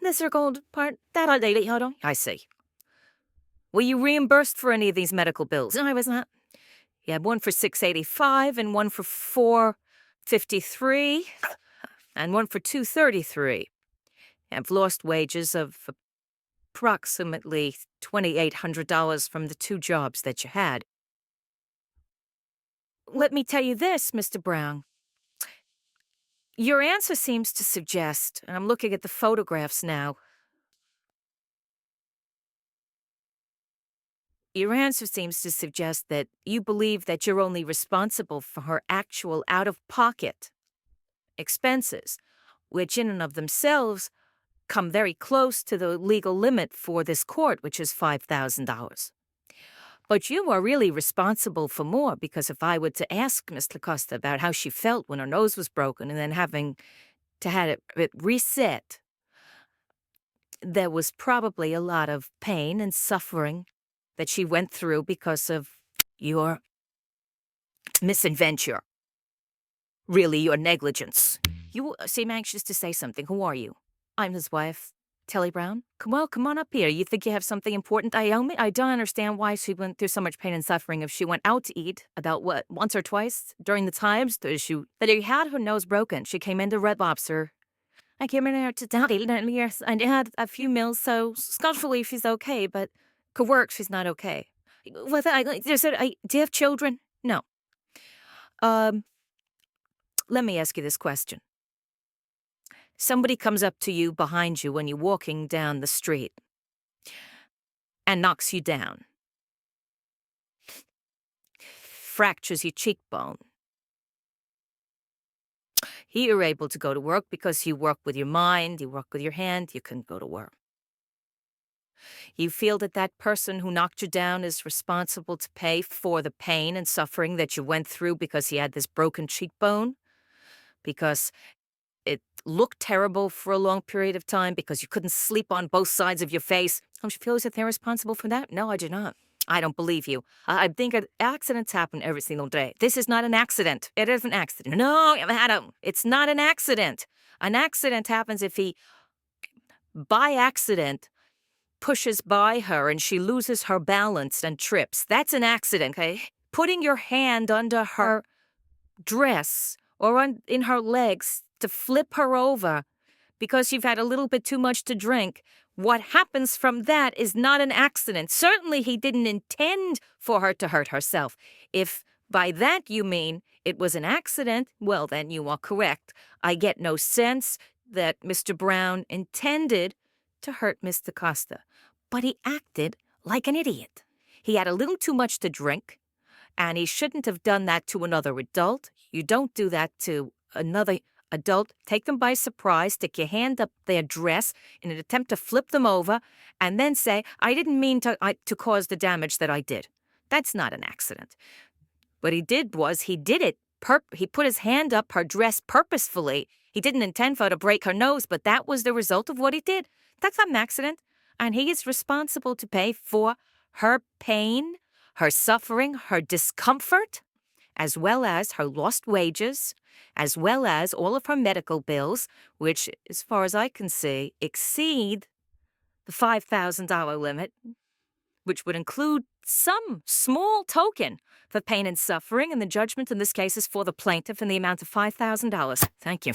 the circled part, I see. Were you reimbursed for any of these medical bills? No, I was not. You had one for $685 and one for $453 and one for $233. You have lost wages of approximately $2,800 from the 2 jobs that you had. Let me tell you this, Mr. Brown. Your answer seems to suggest, and I'm looking at the photographs now, your answer seems to suggest that you believe that you're only responsible for her actual out-of-pocket expenses, which in and of themselves come very close to the legal limit for this court, which is $5,000. But you are really responsible for more, because if I were to ask Miss LaCosta about how she felt when her nose was broken and then having to have it reset, there was probably a lot of pain and suffering that she went through because of your misadventure. Really, your negligence. You seem anxious to say something. Who are you? I'm his wife, Telly Brown. Come on up here. You think you have something important I owe me? I don't understand why she went through so much pain and suffering if she went out to eat about, once or twice during the times that she had her nose broken. She came into Red Lobster. I came in there to daddy, and yes, I had a few meals, so sculpturally she's okay, but could work, she's not okay. Do you have children? No. Let me ask you this question. Somebody comes up to you behind you when you're walking down the street and knocks you down, fractures your cheekbone. You're able to go to work because you work with your mind, you work with your hand, you can go to work. You feel that that person who knocked you down is responsible to pay for the pain and suffering that you went through because he had this broken cheekbone, because it looked terrible for a long period of time, because you couldn't sleep on both sides of your face. Don't you feel as if they're responsible for that? No, I do not. I don't believe you. I think accidents happen every single day. This is not an accident. It is an accident. No, Adam, it's not an accident. An accident happens if he, by accident, pushes by her and she loses her balance and trips. That's an accident, okay? Putting your hand under her dress or in her legs to flip her over because you've had a little bit too much to drink, what happens from that is not an accident. Certainly he didn't intend for her to hurt herself. If by that you mean it was an accident, well, then you are correct. I get no sense that Mr. Brown intended to hurt Miss DaCosta. But he acted like an idiot. He had a little too much to drink, and he shouldn't have done that to another adult. You don't do that to another adult. Take them by surprise, stick your hand up their dress in an attempt to flip them over, and then say, I didn't mean to cause the damage that I did. That's not an accident. What he did was he did it. He put his hand up her dress purposefully. He didn't intend for her to break her nose, but that was the result of what he did. That's not an accident. And he is responsible to pay for her pain, her suffering, her discomfort, as well as her lost wages, as well as all of her medical bills, which, as far as I can see, exceed the $5,000 limit, which would include some small token for pain and suffering, and the judgment in this case is for the plaintiff in the amount of $5,000. Thank you.